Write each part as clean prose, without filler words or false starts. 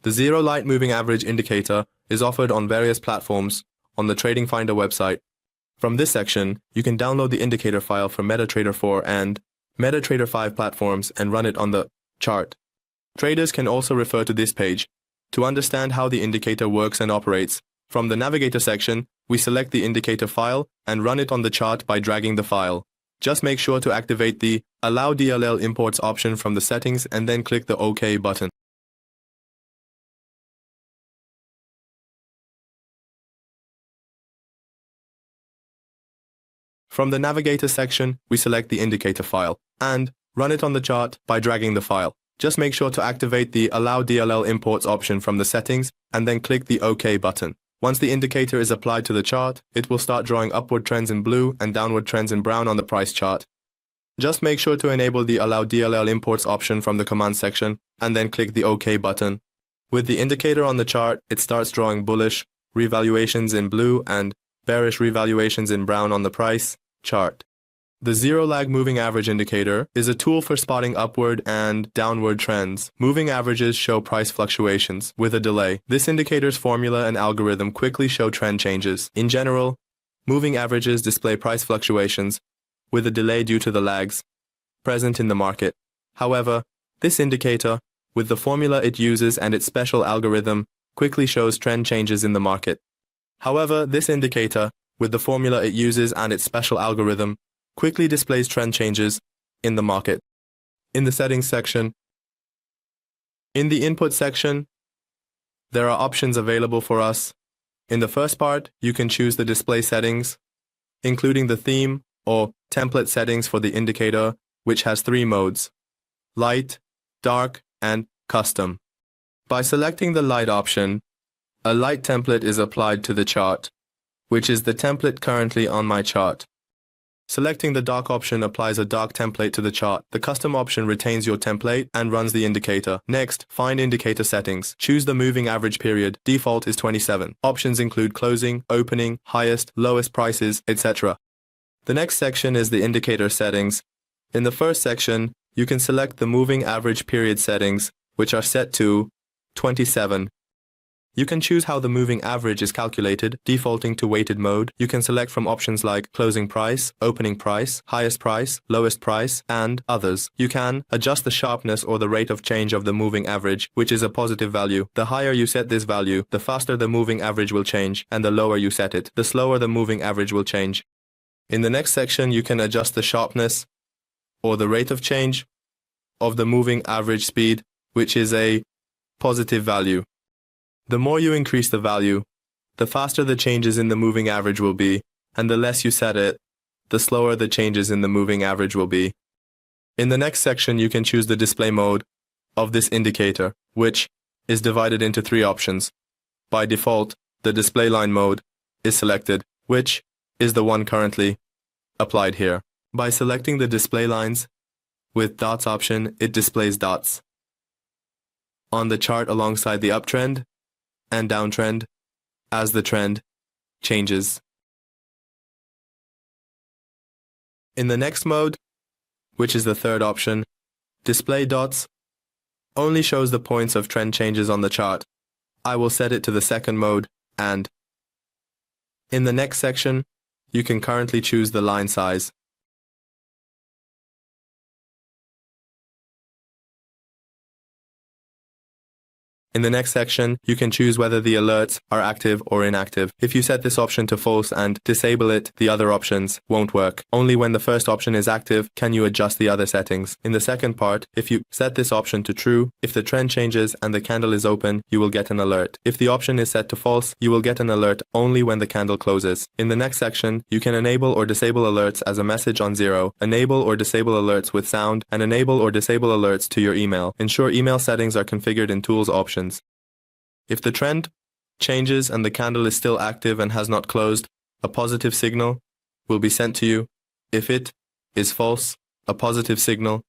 The ZeroLag Moving Average indicator is offered on various platforms on the TradingFinder website. From this section, you can download the indicator file from MetaTrader 4 and MetaTrader 5 platforms and run it on the chart. Traders can also refer to this page to understand how the indicator works and operates. From the navigator section, we select the indicator file and run it on the chart by dragging the file. Just make sure to activate the Allow DLL Imports option from the settings and then click the OK button. From the navigator section, we select the indicator file and run it on the chart by dragging the file. Just make sure to activate the Allow DLL Imports option from the settings and then click the OK button. Once the indicator is applied to the chart, it will start drawing upward trends in blue and downward trends in brown on the price chart. Just make sure to enable the Allow DLL Imports option from the command section and then click the OK button. With the indicator on the chart, it starts drawing bullish revaluations in blue and bearish revaluations in brown on the price chart. The ZeroLag Moving Average indicator is a tool for spotting upward and downward trends. Moving averages show price fluctuations with a delay. This indicator's formula and algorithm quickly show trend changes. In general, moving averages display price fluctuations with a delay due to the lags present in the market. However, this indicator, with the formula it uses and its special algorithm, quickly shows trend changes in the market. However, this indicator, with the formula it uses and its special algorithm, quickly displays trend changes in the market. In the settings section, in the input section, there are options available for us. In the first part, you can choose the display settings, including the theme or template settings for the indicator, which has 3 modes: light, dark, and custom. By selecting the light option, a light template is applied to the chart, which is the template currently on my chart. Selecting the dark option applies a dark template to the chart. The custom option retains your template and runs the indicator. Next, find indicator settings. Choose the moving average period. Default is 27. Options include closing, opening, highest, lowest prices, etc. The next section is the indicator settings. In the first section, you can select the moving average period settings, which are set to 27. You can choose how the moving average is calculated, defaulting to weighted mode. You can select from options like closing price, opening price, highest price, lowest price, and others. You can adjust the sharpness or the rate of change of the moving average, which is a positive value. The higher you set this value, the faster the moving average will change, and the lower you set it, the slower the moving average will change. In the next section, you can adjust the sharpness or the rate of change of the moving average speed, which is a positive value. The more you increase the value, the faster the changes in the moving average will be, and the less you set it, the slower the changes in the moving average will be. In the next section, you can choose the display mode of this indicator, which is divided into 3 options. By default, the display line mode is selected, which is the one currently applied here. By selecting the display lines with dots option, it displays dots on the chart alongside the uptrend and downtrend as the trend changes. In the next mode, which is the third option, display dots only shows the points of trend changes on the chart. I will set it to the second mode, and in the next section, you can currently choose the line size. In the next section, you can choose whether the alerts are active or inactive. If you set this option to false and disable it, the other options won't work. Only when the first option is active can you adjust the other settings. In the second part, if you set this option to true, if the trend changes and the candle is open, you will get an alert. If the option is set to false, you will get an alert only when the candle closes. In the next section, you can enable or disable alerts as a message on Zero, enable or disable alerts with sound, and enable or disable alerts to your email. Ensure email settings are configured in Tools options. If the trend changes and the candle is still active and has not closed, a positive signal will be sent to you. If it is false, a positive signal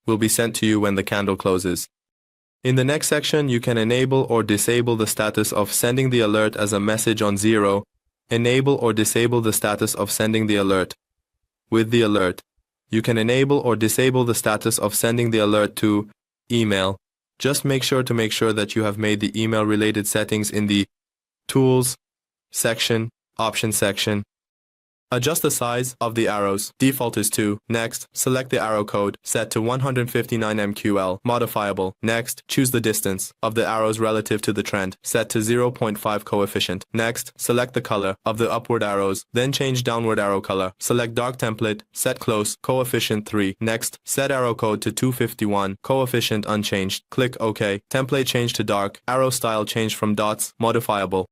will be sent to you when the candle closes. In the next section, you can enable or disable the status of sending the alert as a message on Zero. Enable or disable the status of sending the alert. With the alert, you can enable or disable the status of sending the alert to email. Just make sure that you have made the email related settings in the Tools section, Options section. Adjust the size of the arrows. Default is 2. Next, select the arrow code, set to 159 MQL, modifiable. Next, choose the distance of the arrows relative to the trend, set to 0.5 coefficient. Next, select the color of the upward arrows, then change downward arrow color. Select dark template, set close, coefficient 3. Next, set arrow code to 251, coefficient unchanged. Click OK. Template change to dark, arrow style change from dots, modifiable.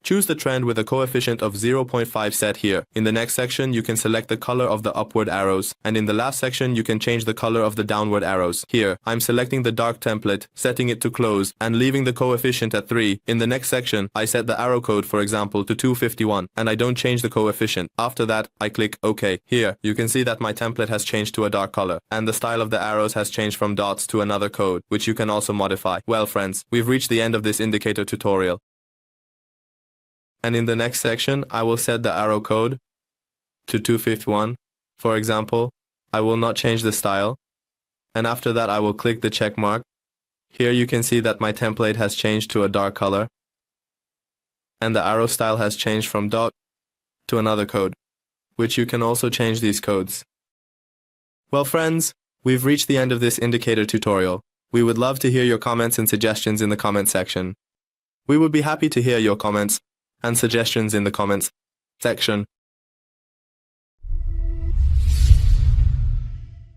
Choose the trend with a coefficient of 0.5 set here. In the next section, you can select the color of the upward arrows, and in the last section, you can change the color of the downward arrows. Here, I'm selecting the dark template, setting it to close, and leaving the coefficient at 3. In the next section, I set the arrow code, for example, to 251, and I don't change the coefficient. After that, I click OK. Here, you can see that my template has changed to a dark color, and the style of the arrows has changed from dots to another code, which you can also modify. Well, friends, we've reached the end of this indicator tutorial. And in the next section, I will set the arrow code to 251. For example, I will not change the style. And after that, I will click the check mark. Here you can see that my template has changed to a dark color. And the arrow style has changed from dot to another code, which you can also change these codes. Well, friends, we've reached the end of this indicator tutorial. We would love to hear your comments and suggestions in the comment section. We would be happy to hear your comments and suggestions in the comments section.